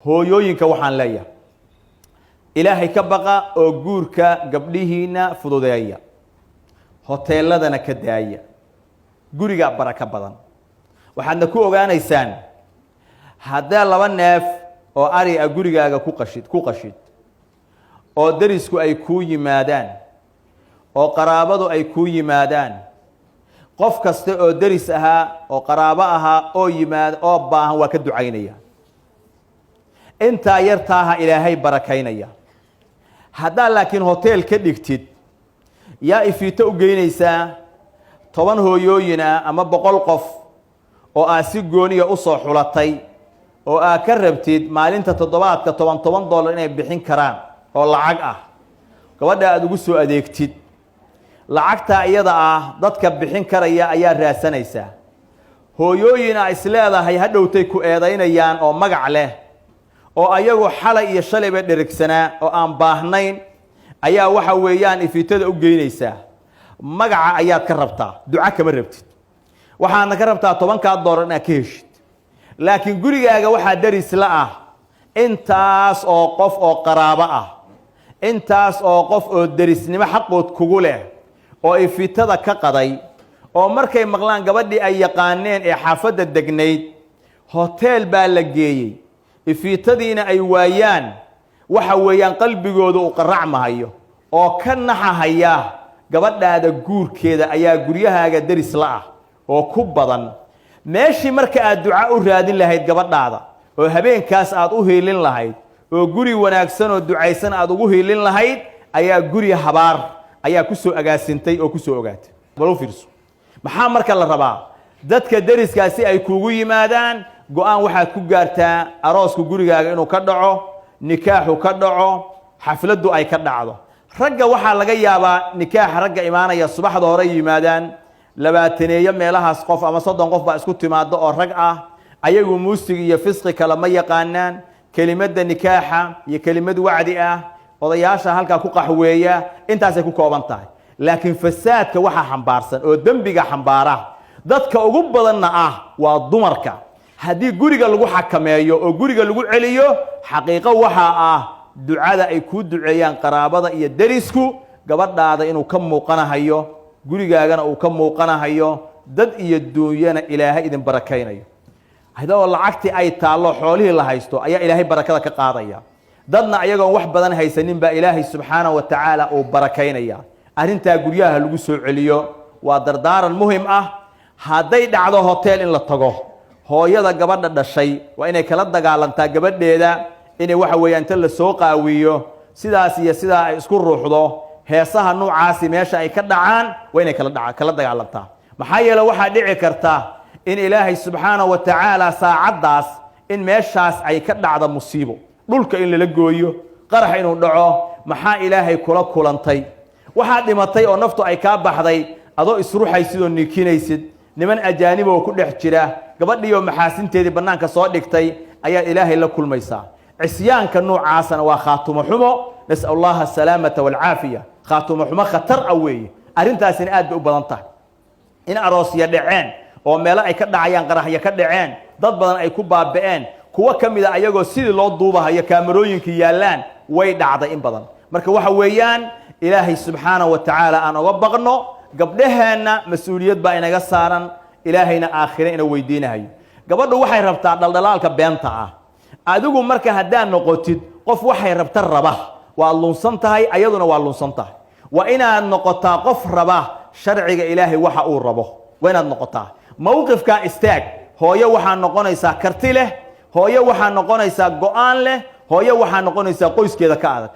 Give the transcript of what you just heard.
hooyooyinka waxaan leeyahay ilaahay ka baqa oo guurka gabdhihiina fududeeya hoteeladana ka daaya guriga baraka badan waxaadna ku ogaanaysaan hadda laba neef oo ari ah gurigaaga ku qashid oo darisku ay ku yimaadaan oo qaraabadu ay ku yimaadaan qof kasta oo daris ahaa oo qaraabo ahaa oo yimaad oo baahan waa ka ducaynaya inta yartaaha ilaahay barakaynaya hadda laakiin hotel ka dhigtid yaa ifiito u geynaysaa 10 hooyooyina ama 100 qof oo aad si gooniya u soo xulatay oo aad ka rabtid maalinta toddobaadka $10 inay bixin karaan oo lacag ah gabadha aad ugu soo adeegtid lacagta iyada ah dadka bixin karaya ayaa raasanaysa hooyooyina isleedahay hadhowtay ku eedaynayaan oo magac leh oo ayagu xalay iyo shalay bay dherigsanaa oo aan baahnayn ayaa waxa weeyaan ifiitada u geynaysaa magaca ayaad ka rabtaa duca kama rabtid waxaana ka rabtaa $10 inaad ka heshid laakiin gurigaaga waxaa daris la ah intaas oo qof oo qaraabo ah intaas oo qof oo darisnimo xaqood kugu leh oo ifiitada ka qaday oo markay maqlaan gabadhii ay yaqaaneen ee xaafadda degnayd hotel baa la geeyey ifiitadiina ay waayaan waxa weeyaan qalbigooda uu qaracmahayo oo ka naxahaya gabadhaada guurkeeda ayaa guryahaaga daris la ah oo ku badan meeshii marka aad duca u raadin lahayd gabadhaada oo habeenkaas aad u hiilin lahayd oo guri wanaagsan oo ducaysan aad ugu hiilin lahayd ayaa guri habaar ayaa ku soo agaasintay oo ku soo ogaatay bal u fiirso maxaa marka la rabaa dadka dariskaasi ay kuugu yimaadaan go'aan waxaad ku gaartaa aroosku gurigaaga inuu ka dhaco nikaaxu ka dhaco xafladdu ay ka dhacdo ragga waxaa laga yaabaa nikaaxa ragga imaanaya subaxda hore yimaadaan 20 meelahaas qof ama 30 qof baa isku timaado oo rag ah ayagu muusig iyo fisqi kala ma yaqaanaan kelimada nikaaxa iyo kelimad wacdi ah odayaasha halka ku qaxweeya intaas ay ku kooban tahay laakiin fasaadka waxa xambaarsan oo dambiga xambaara dadka ugu badanna ah waa dumarka haddii guriga lagu xakameeyo oo guriga lagu celiyo xaqiiqo waxa ah ducada ay ku duceeyaan qaraabada iyo darisku gabadhaada inuu ka muuqanahayo gurigaagana uu ka muuqanahayo dad iyo duunyana ilaahay idin barakaynayo hadoo lacagtii ay taalo xoolihii la haysto ayaa ilaahay barakada ka qaadaya dadna ayagoon wax badan haysanin baa ilaahay subxaanahu wa tacaala uu barakaynaya arrintaa guryaha lagu soo celiyo waa dardaaran muhim ah hadday dhacdo hotel in la tago hooyada gabadha dhashay waa inay kala dagaalantaa gabadheeda inay waxa weeyaan inta la soo qaawiyo sidaas iyo sidaa ay isku ruuxdo heesaha noocaasi meesha ay ka dhacaan waa inay kala dagaalantaa maxaa yeelay waxaa dhici karta in ilaahay subxaanahu wa tacaala saacaddaas in meeshaas ay ka dhacdo musiibo dhulka in lala gooyo qarax inuu dhaco maxaa ilaahay kula kulantay waxaa dhimatay oo naftu ay kaa baxday adoo isruuxaysid oo niikinaysid niman ajaanib oo ku dhex jira gabadhiyo maxaasinteedii bannaanka soo dhigtay ayaa ilaahay la kulmaysaa cisyaanka noocaasana waa khaatumo xumo nas'al allaha salaamata walcaafiya khaatumo xumo khatar ah weeye arrintaasina aad bay u badan tahay in aroosya dhaceen oo meelo ay ka dhacayaan qaraxya ka dhaceen dad badan ay ku baaba'een kuwa ka mid a ayagoo sidii loo duubahayo kaamarooyinka yaallaan way dhacday in badan marka waxa weeyaan ilaahay subxaanahu wa tacaala aan uga baqno gabdhaheenna mas-uuliyad baa inaga saaran ilaahayna aakhire ina weydiinahayo gabadhu waxay rabtaa dhaldhalaalka beenta ah adigu marka haddaad noqotid qof waxay rabta raba waa lunsan tahay ayaduna waa lunsan tahay waa inaad noqotaa qof raba sharciga ilaahay waxa uu rabo waa inaad noqotaa mowqifka istaag hooyo waxaa noqonaysaa karti leh hooyo waxaa noqonaysaa go'aan leh hooyo waxaa noqonaysaa qoyskeeda ka adag